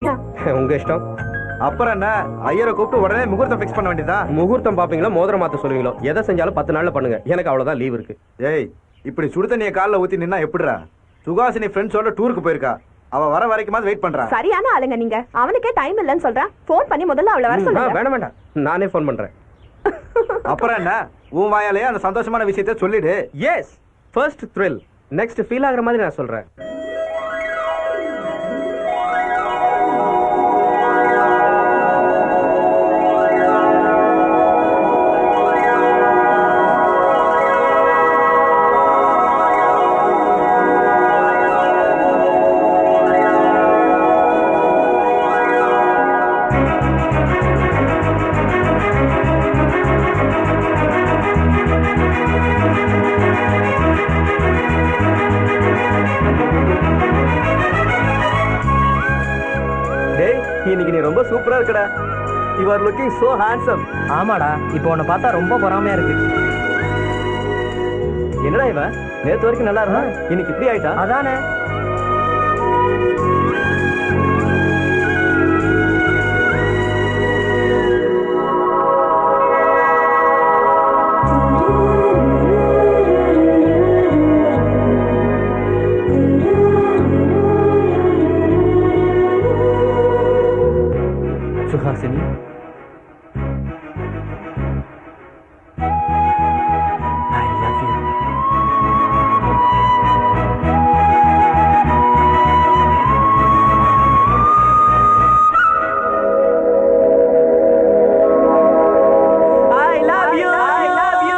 உங்க இஷ்டம். அப்புறம் என்ன, ஐயரை கூப்பிட்டு உடனே முகூர்த்தம் ஃபிக்ஸ் பண்ண வேண்டியதா? முகூர்த்தம் பாப்பீங்களோ மோதிரம் மாத்த சொல்லுவீங்களோ எதை செஞ்சாலும் 10 நாள்ல பண்ணுங்க. எனக்கு அவ்வளவுதான் லீவ் இருக்கு. ஏய், இப்படி சுடு தண்ணியை காலில் ஊத்தி நின்னா எப்படிடா? சுகாசினி ஃப்ரெண்ட்ஸோட டூருக்கு போயிருக்கா. அவ வர வரைக்கும் வெயிட் பண்றா. சரியான ஆளுங்க நீங்க. அவனுக்கே டைம் இல்லன்னு சொல்றான். போன் பண்ணி முதல்ல அவளை வர சொல்லுங்க. வேண்டாம் வேண்டாம், நானே போன் பண்றேன். அப்புறம் என்ன, உன் வாயாலேயே அந்த சந்தோஷமான விஷயத்தை சொல்லிடு. Yes, first thrill. Next feel ஆகுற மாதிரி நான் சொல்றேன். இன்னைக்கு நீ ரொம்ப சூப்பரா இருக்கடா. You are looking so handsome. ஆமாடா, இப்போ உன்னை பார்த்தா ரொம்ப பொறாமையா இருக்கு. என்னடா இவன் நேத்து வரைக்கும் நல்லா இருந்தா இன்னைக்கு இப்படி ஆயிட்டா? அதானே. Suhasini, I love you. I love you. I love you.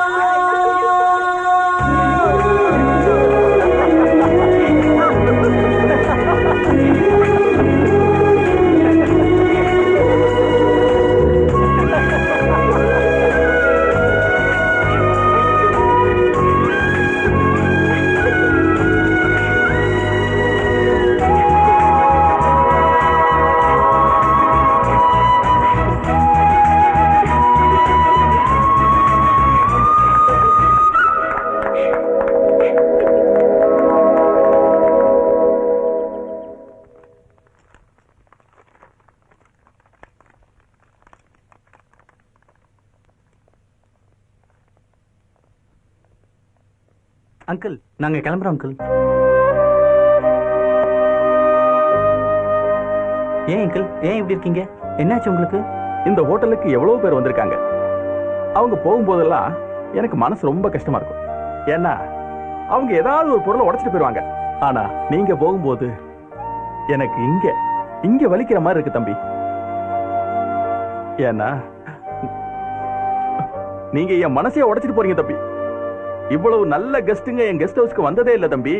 Uncle, நாங்க கிளம்புறோம் அங்கிள். ஏன் அங்கிள், ஏன் இப்படி இருக்கீங்க? என்னாச்சு உங்களுக்கு? இந்த ஹோட்டலுக்கு எவ்வளவு பேர் வந்திருக்காங்க. அவங்க போகும்போதெல்லாம் எனக்கு மனசு ரொம்ப கஷ்டமா இருக்கும். ஏன்னா அவங்க ஏதாவது ஒரு பொருளை உடைச்சிட்டு போயிருவாங்க. ஆனா நீங்க போகும்போது எனக்கு இங்க வலிக்கிற மாதிரி இருக்கு தம்பி. ஏன்னா நீங்க என் மனசையே உடைச்சிட்டு போறீங்க தம்பி. இவ்வளவு நல்ல கெஸ்டுங்க என் கெஸ்ட் ஹவுஸ்க்கு வந்ததே இல்ல தம்பி.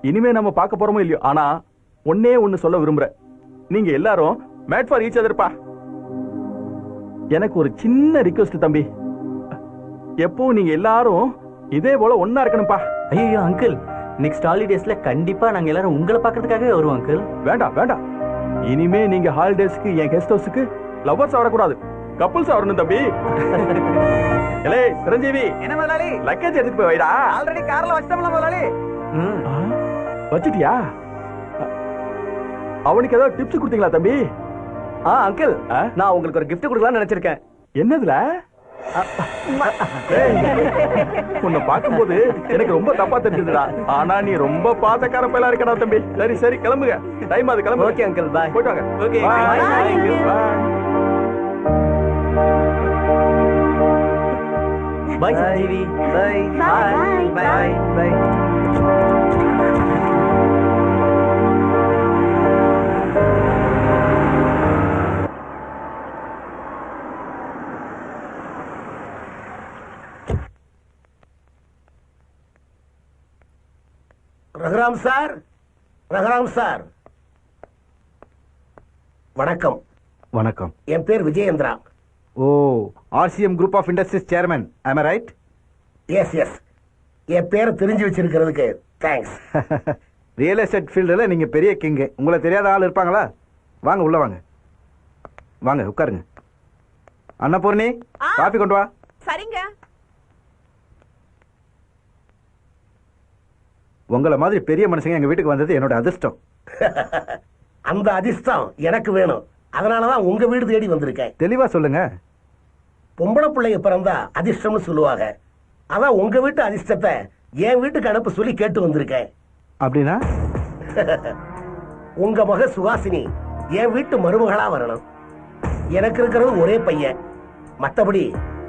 இனிமே நம்ம பார்க்க போறோமோ இல்லையோ, ஆனா ஒன்னே ஒன்னு சொல்ல விரும்புறேன். நீங்க எல்லாரும் மேட் ஃபார் ஈச் அதர்ப்பா. எனக்கு ஒரு சின்ன ரிக்வெஸ்ட் தம்பி. எப்பவும் நீங்க எல்லாரும் இதே போல ஒன்னா இருக்கணும்பா. ஐயோ அங்கிள், நெக்ஸ்ட் ஹாலிடேஸ்ல கண்டிப்பா நாங்க எல்லாரும் உங்களை பார்க்கிறதுக்காகவே வருவோம் அங்கிள். வேண்டாம் வேண்டாம், இனிமே நீங்க ஹாலிடேஸ்க்கு என் கெஸ்ட் ஹவுஸ்க்கு லவ்வர்ஸ் வரக்கூடாது, கப்புள்ஸ் வரணும் தம்பி. ஏலே சிரஞ்சீவி, என்ன முதலாளி? லக்கேஜ் எடுத்து போய் வைடா. ஆல்ரெடி கார்ல வச்சிட்டோம்ல முதலாளி. வச்சிட்டியா? அவனுக்கு ஏதாவது டிப்ஸ் கொடுத்தீங்களா தம்பி? அங்கிள், நான் உங்களுக்கு ஒரு gift கொடுக்கலாம்னு நினைச்சிருக்கேன். என்னதுல? உன்னை பார்க்கும்போது எனக்கு ரொம்ப தப்பா தெரிஞ்சதுடா. ஆனா நீ ரொம்ப பாசக்கார பையலா இருக்கடா தம்பி. சரி சரி, கிளம்புங்க. டைம் அது, கிளம்பு. Okay uncle, bye. போயிட்டு வாங்க. Okay, bye Sanjeevi. Bye Bye. Bye bye. Raghuram sir, Raghuram sir, வணக்கம். வணக்கம். என் பேர் விஜயேந்திரா. ஓ, RCM group of industries chairman. am I right? Yes yes, என் பேரை தெரிஞ்சு வச்சிருக்கிறதுக்கு தேங்க்ஸ். ரியல் எஸ்டேட் ஃபீல்டுல நீங்க பெரிய கிங். உங்களை தெரியாத ஆள் இருப்பாங்களா? வாங்க உள்ள வாங்க. வாங்க உட்காருங்க. அன்னபூர்ணி, காபி கொண்டு வா. சரிங்க. உங்களை மாதிரி பெரிய மனுஷங்க எங்க வீட்டுக்கு வந்தது என்னோட அதிர்ஷ்டம். அந்த அதிர்ஷ்டம் எனக்கு வேணும். அதனாலதான் உங்க வீடு தேடி வந்திருக்கேன். தெளிவா சொல்லுங்க. பொம்பளை பிள்ளைங்க பிறந்தா அதிர்ஷ்டம்னு சொல்லுவாங்க. அதான் உங்க வீட்டு அதிர்ஷ்டத்தை என் வீட்டுக்கு அனுப்ப சொல்லி கேட்டு வந்திருக்கேன். அப்படின்னா உங்க மக சுகாசினி என் வீட்டு மருமகளா வரணும். எனக்கு இருக்கிறது ஒரே பையன். மத்தபடி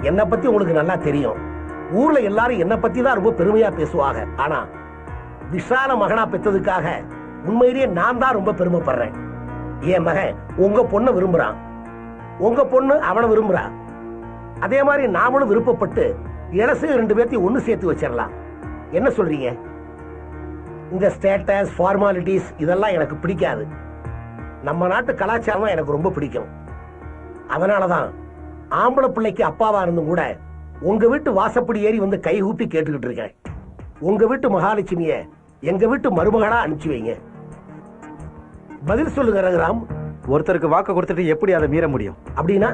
என்னை பத்தி உங்களுக்கு நல்லா தெரியும். ஊர்ல எல்லாரும் என்னை பத்தி தான் ரொம்ப பெருமையா பேசுவாங்க. ஆனா விஷால மகனா பெற்றதுக்காக உண்மையிலேயே நான் தான் ரொம்ப பெருமைப்படுறேன். என் மகன் உங்க பொண்ணை விரும்புறான், உங்க பொண்ணு அவனை விரும்புறா. அதே மாதிரி நாமளும் விருப்பப்பட்டு இளசு 2 பேர்த்தையும் ஒண்ணு சேர்த்து வச்சிடலாம். என்ன சொல்றீங்க? இந்த ஸ்டேட்டஸ் ஃபார்மாலிட்டிஸ் இதெல்லாம் எனக்கு பிடிக்காது. நம்ம நாட்டு கலாச்சாரம் எனக்கு ரொம்ப பிடிக்கும். அதனாலதான் ஆம்பளை பிள்ளைக்கு அப்பாவா இருந்தும் கூட உங்க வீட்டு வாசப்படி ஏறி வந்து கை ஊப்பி கேட்டுக்கிட்டு இருக்கேன். உங்க வீட்டு மகாலட்சுமிய எங்க வீட்டு மருமகளா அனுப்பிச்சு வைங்க. பதில் சொல்லுங்க ரகுராம். ஒருத்தருக்கு வாக்கு கொடுத்துட்டு எப்படி அதை மீற முடியும்? அப்படின்னா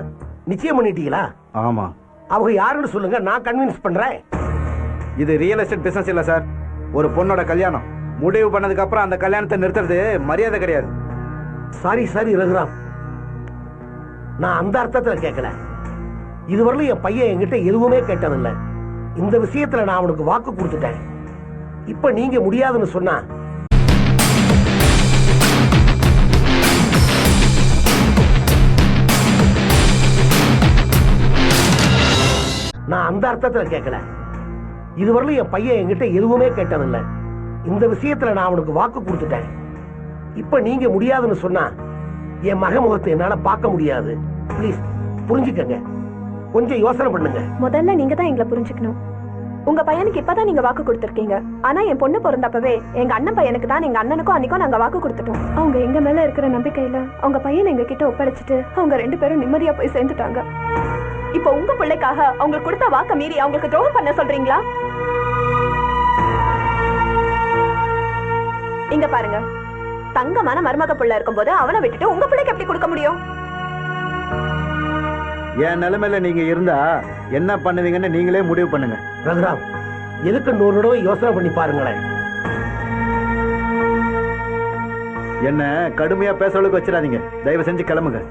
நிச்சயம் பண்ணிட்டீங்களா? ஆமா. அவங்க யாருன்னு சொல்லுங்க, நான் கன்வின்ஸ் பண்றேன். இது ரியல் எஸ்டேட் பிசினஸ் இல்ல சார். ஒரு பொண்ணோட கல்யாணம் முடிவு பண்ணதுக்கு அப்புறம் அந்த கல்யாணத்தை நிறுத்துறது மரியாதை கிடையாது. சாரி ரகுராம், நான் அந்த அர்த்தத்துல கேட்கல. இதுவரையிலும் என் பையன் என்கிட்ட எதுவுமே கேட்டதில்லை. இந்த விஷயத்துல நான் அவனுக்கு வாக்கு கொடுத்துட்டேன். இப்ப நீங்க முடியாதுன்னு சொன்னா நான் அந்த அர்த்தத்துல கேட்கல. இதுவரையிலும் என் பையன் என்கிட்ட எதுவுமே கேட்டதில்லை. இந்த விஷயத்துல நான் அவனுக்கு வாக்கு கொடுத்துட்டேன். இப்ப நீங்க முடியாதுன்னு சொன்னா என் மக முகத்தை என்னால பார்க்க முடியாது. ப்ளீஸ் புரிஞ்சுக்கங்க, கொஞ்சம் யோசனை பண்ணுங்க. முதல்ல நீங்க தான் எங்களை புரிஞ்சுக்கணும். உங்க பையனுக்கு இப்பதான் நீங்க வாக்கு கொடுத்திருக்கீங்க. ஆனா என் பொண்ணு பிறந்தப்பவே எங்க அண்ணன் பையனுக்கு தான் எங்க அண்ணனுக்கும் அன்னைக்கும் நாங்க வாக்கு கொடுத்துட்டோம். அவங்க எங்க மேல இருக்கிற நம்பிக்கையில அவங்க பையனை எங்க கிட்ட ஒப்படைச்சிட்டு அவங்க 2 பேரும் நிம்மதியா போய் சேர்ந்துட்டாங்க. இப்ப உங்க பிள்ளைக்காக அவங்க கொடுத்த வாக்க மீறி அவங்களுக்கு துரோகம் பண்ண சொல்றீங்களா? இங்க பாருங்க, தங்கமான மருமக பிள்ளை இருக்கும்போது அவனை விட்டுட்டு உங்க பிள்ளைக்கு எப்படி கொடுக்க முடியும்? என் நிலைமையில நீங்க இருந்தா என்ன பண்ணுவீங்கன்னு நீங்களே முடிவு பண்ணுங்க. ரகுராம், எதுக்கு 100 தடவை யோசனை பண்ணி பாருங்களேன். என்ன கடுமையா பேச அளவுக்கு வச்சிடாதீங்க. தயவு செஞ்சு கிளம்புங்க.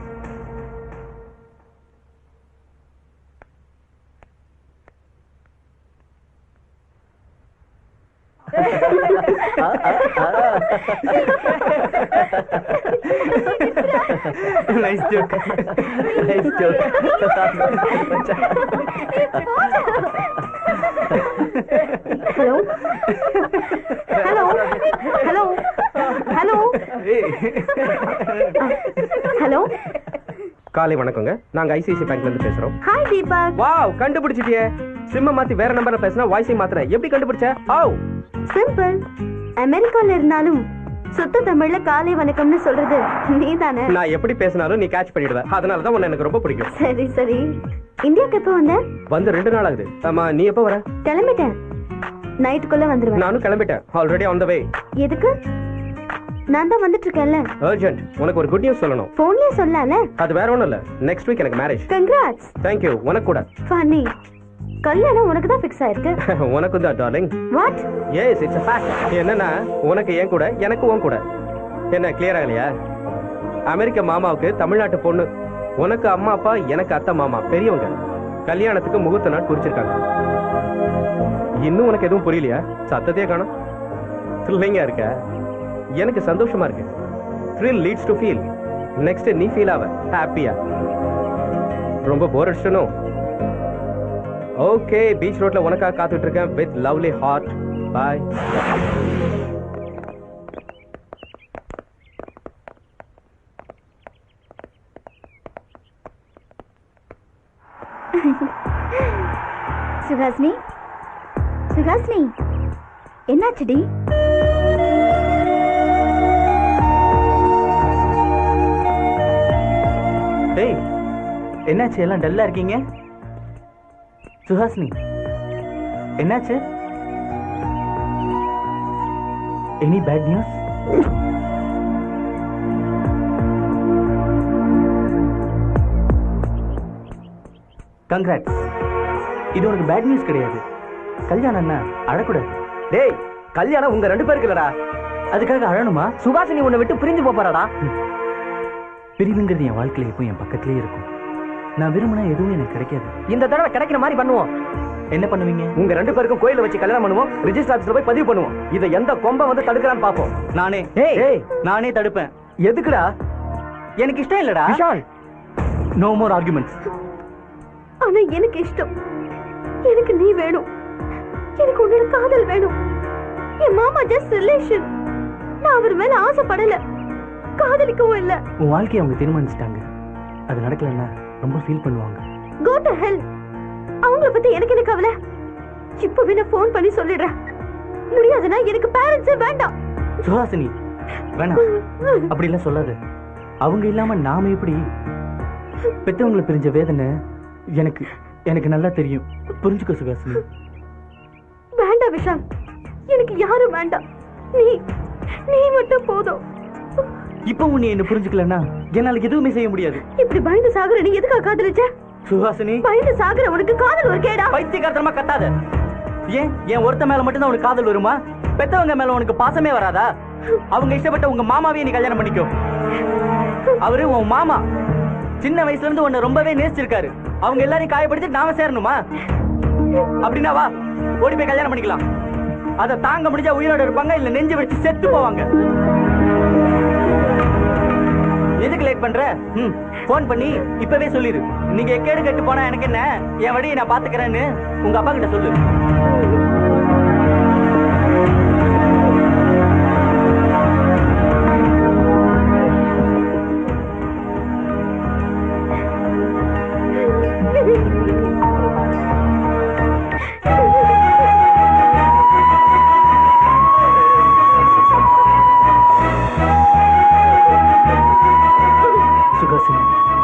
Nice joke. Nice joke. Hello hello hello hello hello. காலை வணக்கங்க. நாங்க ஐசிஐசி பேங்க்ல இருந்து பேசுறோம். ஹாய் தீபக். வாவ், கண்டுபிடிச்சிட்டியே. சிம்ம மாத்தி வேற நம்பர்ல பேசினா வாய்ஸை மாத்துறேன். எப்படி கண்டுபிடிச்ச? ஆவ், சிம்பிள். அமெரிக்கால இருந்தாலும் சுத்த தமிழ்ல காலை வணக்கம்னு சொல்றது நீதானே? நான் எப்படி பேசினாலும் நீ கேட்ச் பண்ணிடுவ. அதனால தான் உன்னை எனக்கு ரொம்ப பிடிக்கும். சரி சரி. இந்தியாக்கு எப்போ வந்த? வந்து 2 நாள் ஆகுது. ஆமா, நீ எப்போ வர? கிளம்பிட்டேன். நைட்டுக்குள்ள வந்துருவேன். நானும் கிளம்பிட்டேன். ஆல்ரெடி ஆன் த வே. எதுக்கு? நான் தான் வந்துட்டு இருக்கேன்ல. அர்ஜென்ட். உனக்கு ஒரு குட் நியூஸ் சொல்லணும். போன்லயே சொல்லல. அது வேற ஒண்ணும் இல்ல. நெக்ஸ்ட் வீக் எனக்கு மேரேஜ். கங்க்ராட்ஸ். Thank you. உனக்கு கூட. ஃபன்னி. கல்யாணம் உனக்கு தான் ஃபிக்ஸ் ஆயிருக்கு. உனக்கு தான் darling. What? Yes, it's a fact. என்னன்னா உனக்கு ஏன் கூட, எனக்கு உன் கூட. என்ன கிளியர் ஆகலையா? அமெரிக்க மாமாவுக்கு தமிழ்நாட்டு பொண்ணு. உனக்கு அம்மா அப்பா, எனக்கு அத்தை மாமா பெரியவங்க. கல்யாணத்துக்கு முகூர்த்த நாள் குறிச்சிருக்காங்க. இன்னும் உனக்கு எதுவும் புரியலையா? சத்தத்தையே காணோம். த்ரில்லிங்கா இருக்க. எனக்கு சந்தோஷமா இருக்கு. thrill leads to feel. Next நீ ஃபீல் ஆவ ஹாப்பியா. ரொம்ப போர் அடிச்சனும். ஓகே, பீச் ரோட்ல உனக்காக காத்துட்டு இருக்கேன் with lovely heart. Bye. Suhasini, Suhasini, என்னாச்சுடி? டேய், என்னாச்சு? எல்லாம் டல்லா இருக்கீங்க? சுஹாசினி, என்னாச்சு? Any bad news? கங்க்ராட்ஸ். இது உனக்கு பேட் நியூஸ் கிடையாது. கல்யாணம் என்ன அழக்கூடாது. டேய், கல்யாணம் உங்க 2 பேருக்கு இல்லடா. அதுக்காக அழணுமா? சுபாஷினி உன்னை விட்டு பிரிஞ்சு போறாடா. பிரிவுங்கிறது என் வாழ்க்கையில எப்போ என் பக்கத்திலே இருக்கும். நான் விரும்பினா எதுவும் எனக்கு கிடைக்காது. இந்த தடவை கிடைக்கிற மாதிரி பண்ணுவோம். என்ன பண்ணுவீங்க? உங்க 2 பேருக்கும் கோயில வச்சு கல்யாணம் பண்ணுவோம். ரிஜிஸ்டர் ஆபீஸ்ல போய் பதிவு பண்ணுவோம். இதை எந்த கொம்ப வந்து தடுக்கறான்னு பாப்போம். நானே தடுப்பேன். எதுக்குடா? எனக்கு இஷ்டம் இல்லடா. Vishal, no more arguments. ஆனா எனக்கு இஷ்டம். எனக்கு நீ வேணும். எனக்கு உன்னோட காதல் வேணும். என் மாமா ஜஸ்ட் ரிலேஷன். நான் அவர் மேல ஆசைப்படல, காதலிக்கவும் இல்ல. உன் வாழ்க்கையை அவங்க தீர்மானிச்சிட்டாங்க. அது நடக்கலன்னா ரொம்ப ஃபீல் பண்ணுவாங்க. Go to hell. அவங்கள பத்தி எனக்கு என்ன கவலை? இப்பவே நான் ஃபோன் பண்ணி சொல்லிடுறேன். முடியாதுன்னா எனக்கு பேரண்ட்ஸே வேண்டாம். சுஹாசினி, வேணாம், அப்படிலாம் சொல்லாது. அவங்க இல்லாம நாம எப்படி? பெத்தவங்களை பிரிஞ்ச வேதனை எனக்கு எனக்கு நல்லா தெரியும். புரிஞ்சுக்க சுஹாசினி. வேண்டாம் விஷால், எனக்கு யாரும் வேண்டாம். நீ மட்டும் போதும். இப்போ உன்னை என்ன புரிஞ்சுக்கலன்னா என்னால எதுவுமே செய்ய முடியாது. இப்படி பயந்து சாகுற நீ எதுக்காக காதலிச்ச? சுஹாசினி, பயந்து சாகுற உனக்கு காதல் ஒரு கேடா? பைத்தியக்காரத்தனமா கத்தாத. ஏன் என் ஒருத்த மேல மட்டும்தான் உனக்கு காதல் வருமா? பெத்தவங்க மேல உனக்கு பாசமே வராதா? அவங்க இஷ்டப்பட்ட உங்க மாமாவே நீ கல்யாணம் பண்ணிக்கோ. அவரு உன் மாமா. சின்ன வயசுல இருந்து உன்னை ரொம்பவே நேசிச்சிருக்காரு. அவங்க எல்லாரையும் காயப்படுத்தி நாம சேரணுமா? அப்படின்னா வா, ஓடி போய் கல்யாணம் பண்ணிக்கலாம். அதை தாங்க முடிஞ்சா உயிரோட இருப்பாங்க, இல்ல நெஞ்சு வச்சு செத்து போவாங்க. எதுக்கு லேட் பண்ற? போன் பண்ணி இப்பவே சொல்லிரு. நீங்க கேடு கட்டு போனா எனக்கு என்ன, என் வழியை நான் பாத்துக்கிறேன்னு உங்க அப்பா கிட்ட சொல்லு.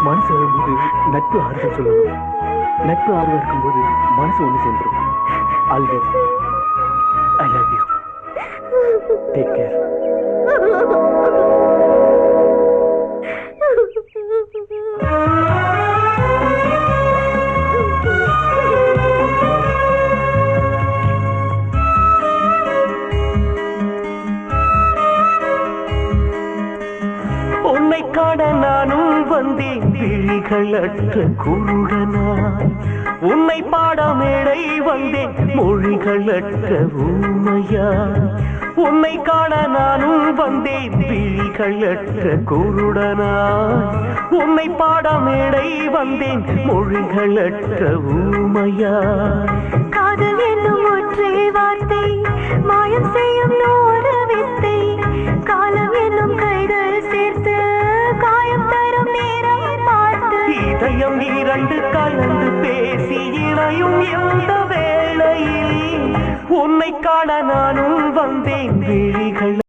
மனசு வரும்போது நட்பு ஆறுதல் சொல்லணும். நட்பு ஆர்வம் இருக்கும்போது மனசு ஒண்ணு சேர்ந்துடும். Always I love you. Take care. உன்னை காண நானும் வந்தேன் விழிகளற்ற குருடனாய். உன்னை பாட மேடை வந்தேன் மொழிகளற்ற ஊமையாய். உன்னை காண நானும் வந்தேன் விழிகளற்ற குருடனாய். உன்னை பாட மேடை வந்தேன் மொழிகளற்ற ஊமையாய். காதல் என்னும் ஒற்றை வார்த்தை மாயம் செய்யும் நூறு வித்தை. காலம் என்னும் கைகள் சேர்த்து காயம் தரும் நேரம் பார்த்து. இதயம் 2 கலந்து பேசி இணையும் இந்த வேளையில் உன்னை காண நானும் வந்தேன் விழிகள்